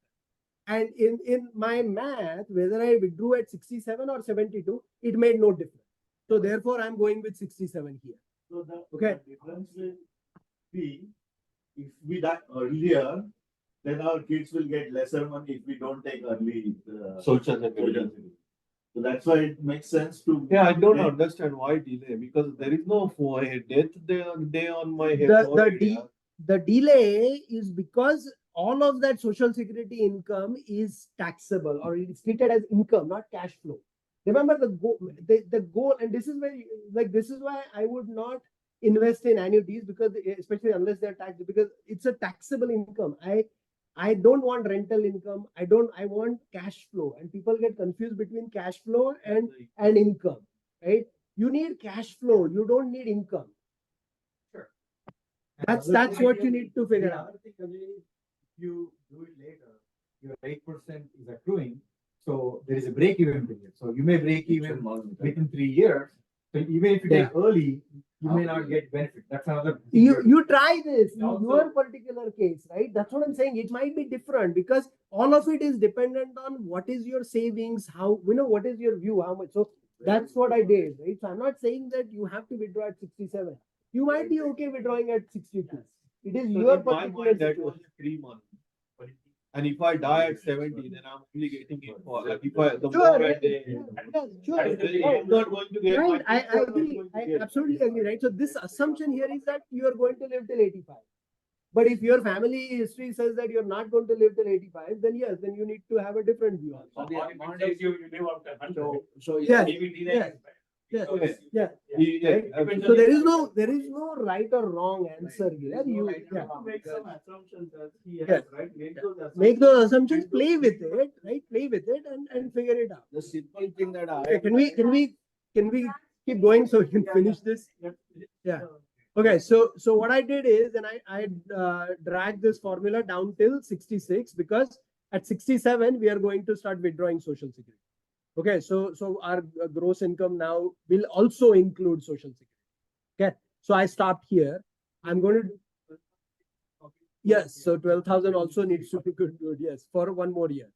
S1: And in my math, whether I withdrew at 67 or 72, it made no difference. So therefore, I'm going with 67 here.
S3: So the
S1: Okay.
S3: the difference will be, if we die earlier, then our kids will get lesser money if we don't take early.
S4: Social security.
S3: So that's why it makes sense to.
S4: Yeah, I don't understand why delay, because there is no death day on my head.
S1: The delay is because all of that social security income is taxable or it's treated as income, not cash flow. Remember the goal, and this is where this is why I would not invest in annuities, because especially unless they're taxed, because it's a taxable income. I don't want rental income. I want cash flow. And people get confused between cash flow and income, right? You need cash flow. You don't need income. That's what you need to figure out.
S7: If you do it later, your 8% is accruing. So there is a break-even period. So you may break even within 3 years. So even if you take early, you may not get benefit. That's another.
S1: You try this in your particular case, right? That's what I'm saying. It might be different because all of it is dependent on what is your savings, how, what is your view, how much. So that's what I did, right? So I'm not saying that you have to withdraw at 67. You might be okay withdrawing at 62. It is your particular
S4: that was 3 months. And if I die at 70, then I'm only getting it for like if I the moment I'm not going to get
S1: Right,
S4: my
S1: I agree. I absolutely agree, right? So this assumption here is that you are going to live till 85. But if your family history says that you're not going to live till 85, then yes, then you need to have a different view.
S2: So you live up to 100.
S1: So yes, So there is no right or wrong answer here. You
S5: Make some assumptions that he has,
S1: Yes.
S5: right?
S1: make those assumptions, play with it, right? Play with it and figure it out.
S6: The simple thing that
S1: Okay, can we keep going so we can finish this? Yeah. Okay, so what I did is, and I dragged this formula down till 66 because at 67 we are going to start withdrawing social security. Okay, so our gross income now will also include social security. Okay, so I stopped here. I'm going to, yes, so 12,000 also needs to be good, yes, for one more year.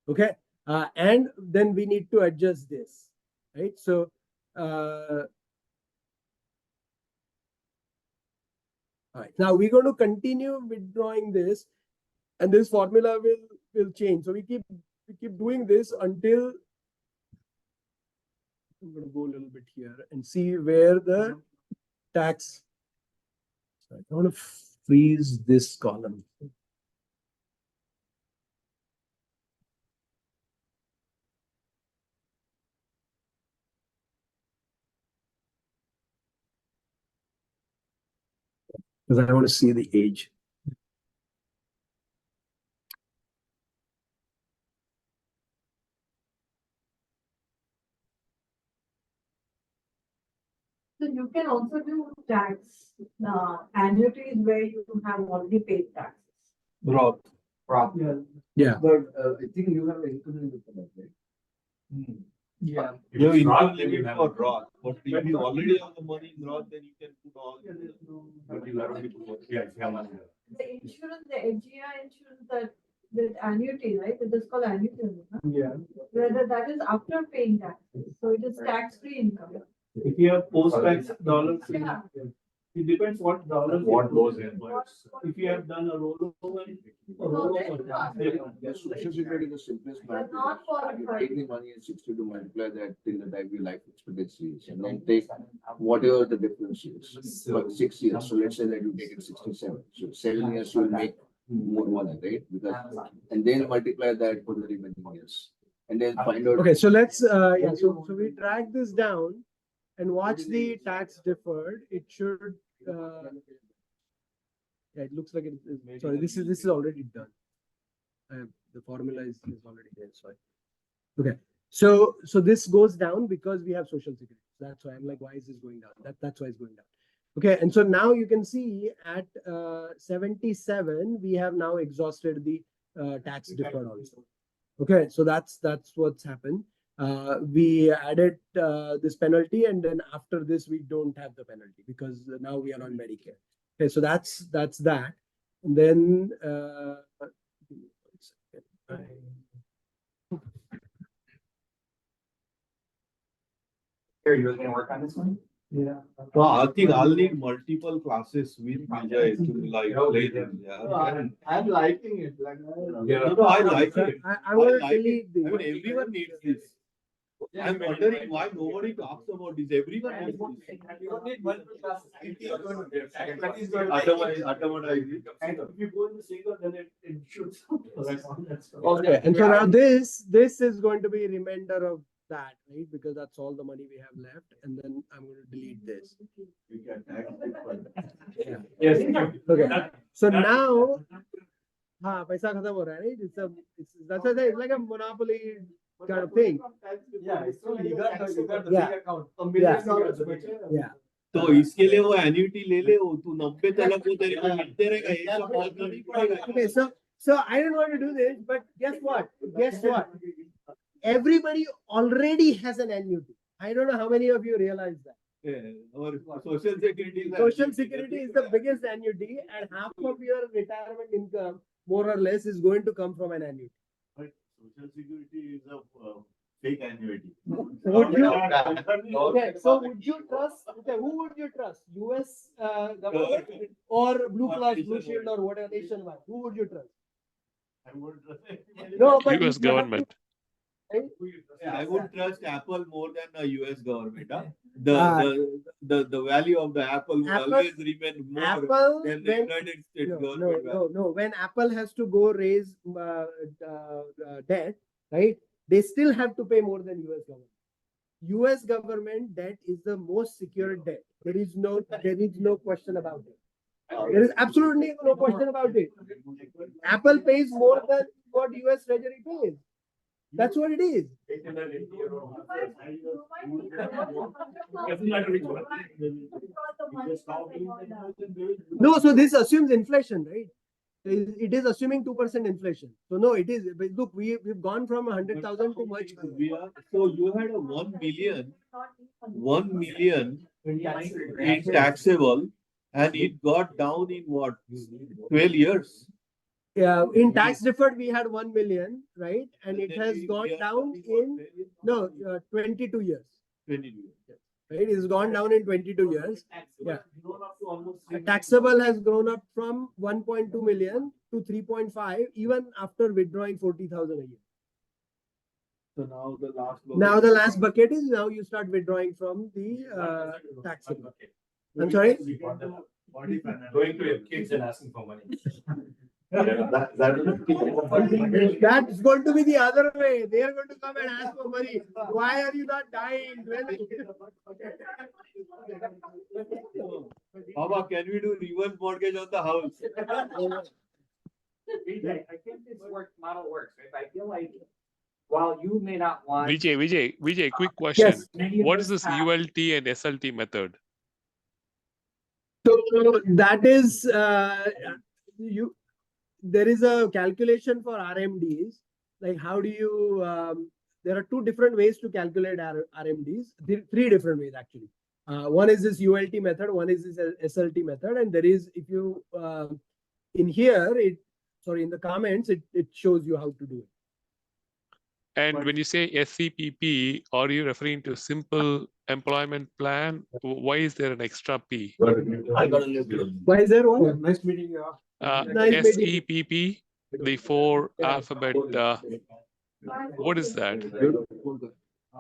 S1: Okay, and then we need to adjust this, right? So, all right, now we're going to continue withdrawing this, and this formula will change. So we keep doing this until I'm going to go a little bit here and see where the tax. So I want to freeze this column. Because I want to see the age.
S9: So you can also do tax annuities where you have already paid taxes.
S4: Roth.
S1: Yeah.
S6: But I think you have an income limit for that, right?
S5: Yeah.
S2: If
S4: You have
S2: it's
S4: income
S2: Roth, then you
S4: limit
S2: have.
S4: for Roth, but if you already have the money in Roth, then you can put all.
S2: But you have only put, yeah, if you have money.
S9: The insurance, the HGI insurance that annuity, right? It is called annuity, huh?
S5: Yeah.
S9: Whether that is after paying taxes, so it is tax-free income.
S5: If you have post-tax dollars,
S9: Yeah.
S5: it depends what dollars.
S2: What goes in.
S5: If you have done a rollover.
S6: Yes, social security is the simplest
S9: They're
S6: math.
S9: not
S6: You
S9: qualified.
S6: take the money at 60 to multiply that till the time your life expectancy is, and then take whatever the difference is for 6 years. So let's say that you take it 67. So 7 years you'll make more money, right? Because and then multiply that for the remaining years, and then find out.
S1: Okay, so let's yeah, so we drag this down and watch the tax deferred. It should yeah, it looks like it is. Sorry, this is already done. The formula is already there. Sorry. Okay, so this goes down because we have social security. That's why I'm like, why is this going down? That's why it's going down. Okay, and so now you can see at 77 we have now exhausted the tax deferred also. Okay, so that's what's happened. We added this penalty, and then after this we don't have the penalty because now we are on Medicare. Okay, so that's that. And then give me 1 second.
S8: Are you really gonna work on this one?
S5: Yeah.
S4: So I think I'll need multiple classes with Vijay to like play them, yeah.
S5: I'm liking it, like.
S4: No, I like it.
S1: I want to
S4: like it.
S1: delete
S4: I mean,
S1: the.
S4: everyone needs this. I'm wondering why nobody talks about this. Everyone needs this.
S8: You don't need multiple classes.
S4: Automatize.
S5: And if you go in the single, then it shoots.
S1: Okay, and so now this is going to be a remainder of that, right? Because that's all the money we have left, and then I'm going to delete this.
S3: You can tax deferred.
S1: Yes. Okay. So now, paisa khatam ho raha hai, right? That's why I say it's like a monopoly kind of thing.
S7: Yeah, it's true. You got the
S1: Yeah.
S7: big account.
S1: Yeah.
S4: तो इसके लिए वो annuity ले ले वो तू 90 तक वो तेरे को मिलते रहेगा ये सब करना नहीं पड़ेगा.
S1: Okay, so I don't want to do this, but guess what? Everybody already has an annuity. I don't know how many of you realize that.
S4: और social security
S1: Social security is the biggest annuity, and half of your retirement income, more or less, is going to come from an annuity.
S3: But social security is a fake annuity.
S1: Would you? Okay, so would you trust? Okay, who would you trust? U.S. Government or Blue Cross Blue Shield or whatever nationwide? Who would you trust?
S3: I would
S1: No, but
S10: US
S1: you have to-
S10: government.
S4: I would trust Apple more than the US government. Huh?
S1: Ah.
S4: The value of the Apple will
S1: Apple-
S4: always remain more
S1: Apple,
S4: than the
S1: when,
S4: United States
S1: no,
S4: government.
S1: no. When Apple has to go raise debt, right? They still have to pay more than US government. US government debt is the most secured debt. There is no question about it. There is absolutely no question about it. Apple pays more than what US Treasury pays. That's what it is. No, so this assumes inflation, right? it is assuming 2% inflation. So no, it is. But look, we've gone from 100,000 to much.
S4: We are, so you had a 1 million in taxable, and it got down in what, 12 years?
S1: Yeah, in tax deferred we had 1 million, right? And it
S4: then
S1: has
S4: we
S1: gone
S4: are
S1: down
S4: talking about
S1: in 22 years.
S4: 22 years.
S1: Right, it's gone down in 22 years. Yeah.
S5: Grown up to almost
S1: Taxable has grown up from 1.2 million to 3.5, even after withdrawing 40,000 a year.
S4: So now the last.
S1: Now the last bucket is now you start withdrawing from the taxable. I'm sorry?
S2: Going to your kids and asking for money.
S1: That's going to be the other way. They are going to come and ask for money. Why are you not dying?
S4: Baba, can we do reverse mortgage on the house?
S8: Vijay, I think this model works, right? I feel like while you may not want.
S10: Vijay, quick question.
S1: Yes.
S8: many of
S10: What is
S8: us
S10: this
S8: have-
S10: ULT and SLT method?
S1: So that is there is a calculation for RMDs. Like how do you there are two different ways to calculate RMDs. Three different ways actually. One is this ULT method, one is this SLT method, and there is, if you in here in the comments it shows you how to do it.
S10: And when you say SCPP, are you referring to simple employment plan? Why is there an extra P?
S1: Why is there one?
S7: Nice meeting you.
S1: Nice meeting you.
S10: SEPP, the four alphabet. What is that?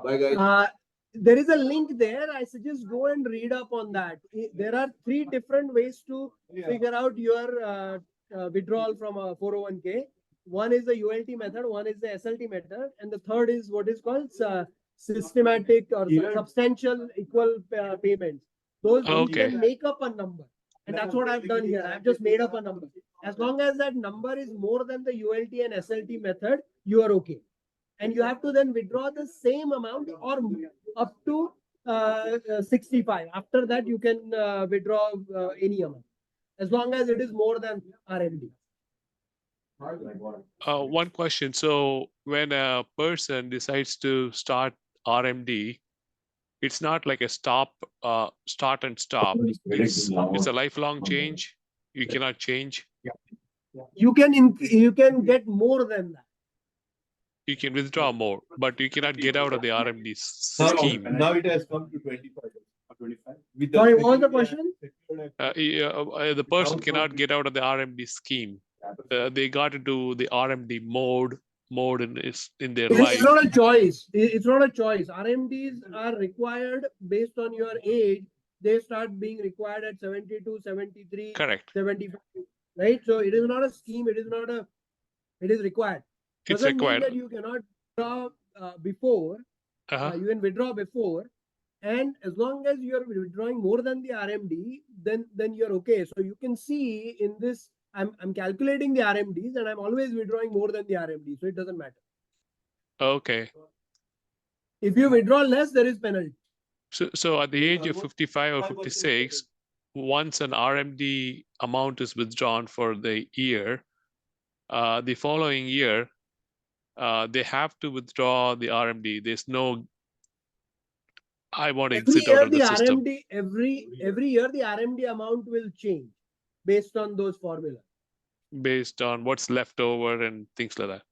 S6: Bye, guys.
S1: There is a link there. I suggest go and read up on that. There are three different ways to figure out your withdrawal from a 401k. One is the ULT method, one is the SLT method, and the third is what is called systematic or substantial equal payments. Those you
S10: Okay.
S1: can make up a number. And that's what I've done here. I've just made up a number. As long as that number is more than the ULT and SLT method, you are okay. And you have to then withdraw the same amount or up to 65. After that, you can withdraw any amount, as long as it is more than RMD.
S10: One question. So when a person decides to start RMD, it's not like a start and stop. It's a lifelong change. You cannot change.
S1: You can get more than that.
S10: You can withdraw more, but you cannot get out of the RMD
S4: Now,
S10: scheme.
S4: now it has come to 25. With
S1: Sorry,
S4: the
S1: what was the
S4: security-
S1: question?
S10: The person cannot get out of the RMD scheme. They got into the RMD mode in their life.
S1: It's not a choice. It's not a choice. RMDs are required based on your age. They start being required at 72, 73,
S10: Correct.
S1: 75, right? So it is not a scheme. It is required.
S10: It's
S1: Doesn't mean
S10: required.
S1: that you cannot withdraw before. You can withdraw before, and as long as you are withdrawing more than the RMD, then you're okay. So you can see in this, I'm calculating the RMDs, and I'm always withdrawing more than the RMD, so it doesn't matter.
S10: Okay.
S1: If you withdraw less, there is penalty.
S10: So at the age of 55 or 56, once an RMD amount is withdrawn for the year, the following year, they have to withdraw the RMD. There's no, I want to exit out of the system.
S1: RMD, every year the RMD amount will change based on those formulas.
S10: Based on what's left over and things like that.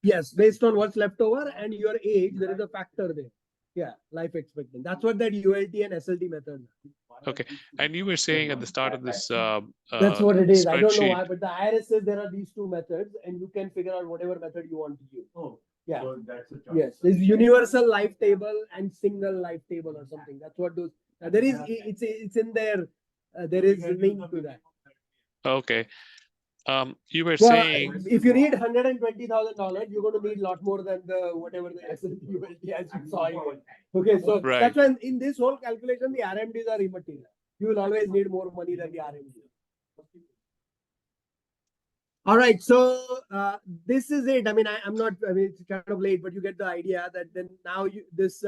S1: Yes, based on what's left over and your age, there is a factor there. Yeah, life expectancy. That's what that ULT and SLT method is.
S10: Okay. And you were saying at the start of this
S1: That's what it is. I don't know
S10: spreadsheet-
S1: why, but the IRS says there are these two methods, and you can figure out whatever method you want to use.
S3: Oh,
S1: Yeah.
S3: so that's a choice.
S1: Yes, there's universal life table and single life table or something. That's what those. There is. It's in there. There is a link to that.
S10: Okay. You were
S1: Well,
S10: saying
S1: if you need $120,000, you're going to need a lot more than the whatever the SLT ULT as you saw it. Okay, so
S10: Right.
S1: that's why in this whole calculation, the RMDs are immaterial. You will always need more money than the RMD. All right, so this is it. I mean, I'm not. I mean, it's kind of late, but you get the idea that then now this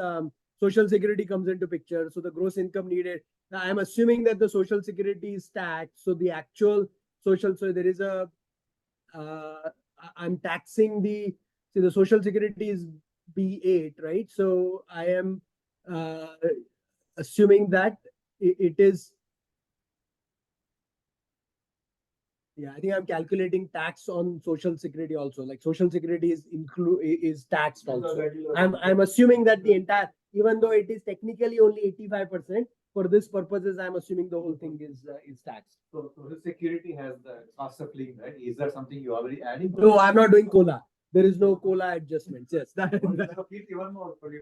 S1: Social Security comes into picture. So the gross income needed. I'm assuming that the Social Security is taxed. So the actual social. So there is a I'm taxing the social security is B8, right? So I am assuming that it is. Yeah, I think I'm calculating tax on social security also. Like social security is taxed also. I'm assuming that the entire, even though it is technically only 85%, for this purposes, I'm assuming the whole thing is taxed.
S7: So Social Security has the cost of living, right? Is that something you already adding?
S1: No, I'm not doing COLA. There is no COLA adjustments. Yes,
S7: Please, one more for you.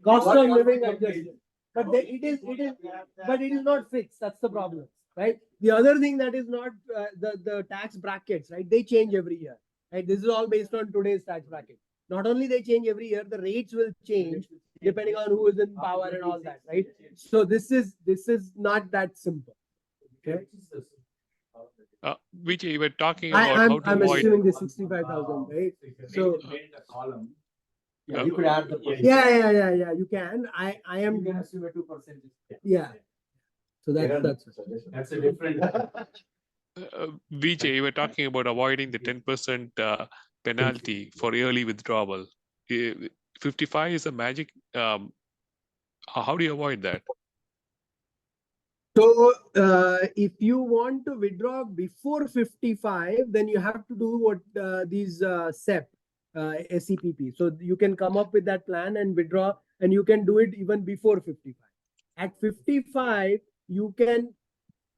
S1: cost of living adjustment. But but it is not fixed. That's the problem, right? The other thing that is not the tax brackets, right? They change every year, right? This is all based on today's tax bracket. Not only they change every year, the rates will change depending on who is in power and all that, right? So this is not that simple. Okay.
S10: Vijay, you were talking about how to
S1: I'm
S10: avoid.
S1: assuming the 65,000, right? So
S7: Yeah, you could add the.
S1: yeah. You can. I am.
S7: You can assume a 2%.
S1: Yeah. So
S2: That's a different.
S10: Vijay, you were talking about avoiding the 10% penalty for early withdrawal. 55 is a magic. How do you avoid that?
S1: So if you want to withdraw before 55, then you have to do what these SEP, SEPP. So you can come up with that plan and withdraw, and you can do it even before 55. At 55, you can,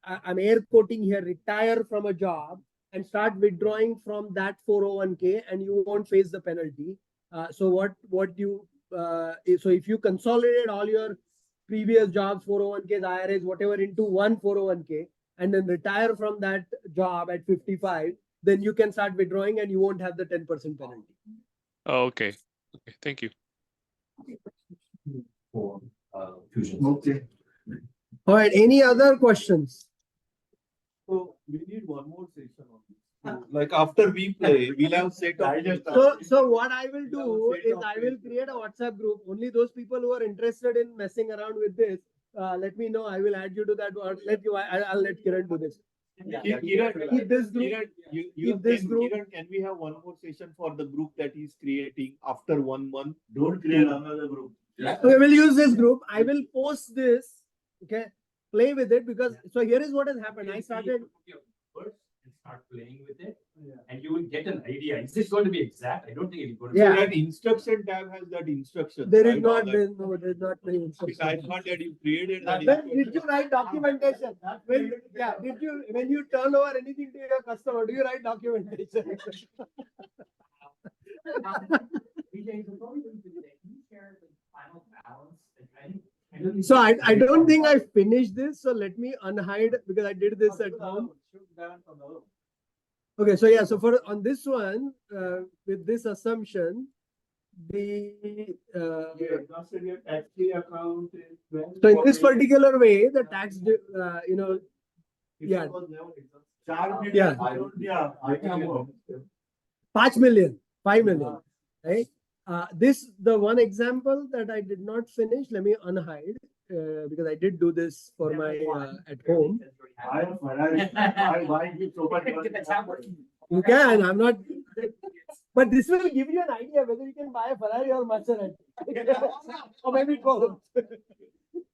S1: I'm air quoting here, retire from a job and start withdrawing from that 401k, and you won't face the penalty. So if you consolidate all your previous jobs, 401ks, IRAs, whatever, into one 401k, and then retire from that job at 55, then you can start withdrawing and you won't have the 10% penalty.
S10: Oh, okay. Okay. Thank you.
S2: For fusion.
S3: Okay.
S1: All right. Any other questions?
S4: So we need one more session on this. So, like after we play, we'll have set up.
S1: So what I will do is I will create a WhatsApp group. Only those people who are interested in messing around with this, let me know. I will add you to that. Or I'll let Kiran do this. Keep this group.
S4: Kiran, can we have one more session for the group that he's creating after 1 month?
S3: Don't create another group.
S1: Okay, we'll use this group. I will post this. Okay, play with it because so here is what has happened. I started.
S2: And start playing with it, and you will get an idea. Is this going to be exact? I don't think it's going to.
S1: Yeah.
S4: So that instruction tab has that instruction.
S1: There is
S4: right?
S1: not.
S4: That-
S1: There's not many instructions.
S4: I thought that you created that.
S1: When did you write documentation? When you turn over anything to your customer, do you write documentation? So I don't think I finished this. So let me unhide because I did this at home. Okay, so yeah, so for on this one, with this assumption, the so in this particular way, the tax, yeah, 5 million, right? This the one example that I did not finish. Let me unhide because I did do this for my at home. You can. I'm not. But this will give you an idea whether you can buy a Ferrari or Maserati, or maybe both.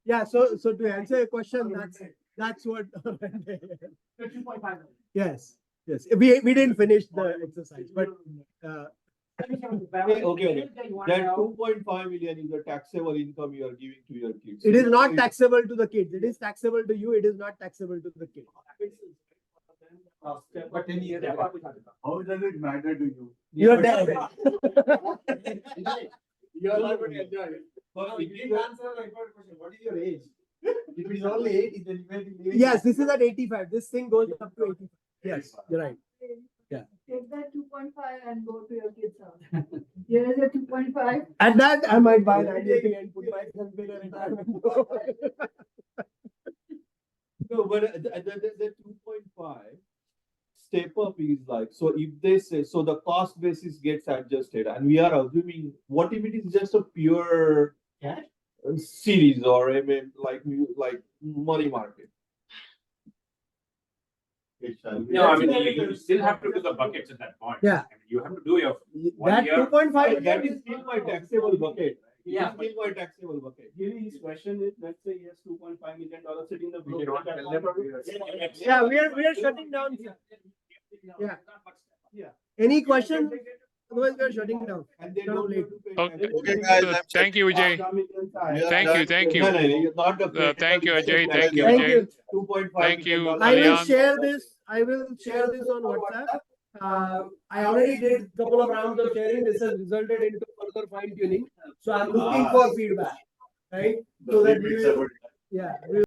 S1: Yeah. So to answer your question, that's what. Yes. We didn't finish the exercise, but.
S4: Okay. That 2.5 million is the taxable income you are giving to your kids.
S1: It is not taxable to the kids. It is taxable to you. It is not taxable to the kids.
S7: But 10 years.
S3: How does it matter to you?
S1: You're dead.
S7: You're not going to enjoy it.
S4: But
S7: You didn't answer my first question. What is your age? If it is only 80, then you may be living.
S1: Yes, this is at 85. This thing goes up to 85. Yes, you're right. Yeah.
S9: Take that 2.5 and go to your kids' house. Here is a 2.5.
S1: At that, I might buy an IDP and put myself in a retirement.
S4: no, but the 2.5 step up is like, so if they say, so the cost basis gets adjusted and we are assuming, what if it is just a pure series or like money market?
S2: No, I mean, you still have to do the buckets at that point.
S1: Yeah.
S2: I mean, you have to do your
S1: That
S2: year.
S1: 2.5
S4: That is still my taxable bucket.
S8: Yeah.
S4: Still my taxable bucket.
S5: Really, his question is, let's say he has $2.5 million sitting in the
S8: We
S5: broker.
S8: can all-
S1: Yeah, we are shutting down. Yeah. Any question? Otherwise, we are shutting down.
S4: And they
S1: Shut up
S4: don't
S1: late.
S4: have to pay
S10: Okay,
S4: tax.
S5: Okay, guys, I'm
S10: thank you, Vijay. Thank you, thank
S4: No,
S10: you.
S4: no, you're not the.
S10: Thank you, Ajay. Thank you,
S1: Thank
S10: Ajay.
S1: you.
S4: 2.5.
S10: Thank you,
S1: I will
S10: Kalyan.
S1: share this. I will share this on WhatsApp. I already did a couple of rounds of sharing. This has resulted into further fine tuning. So I'm looking for feedback, right? So that we will, yeah.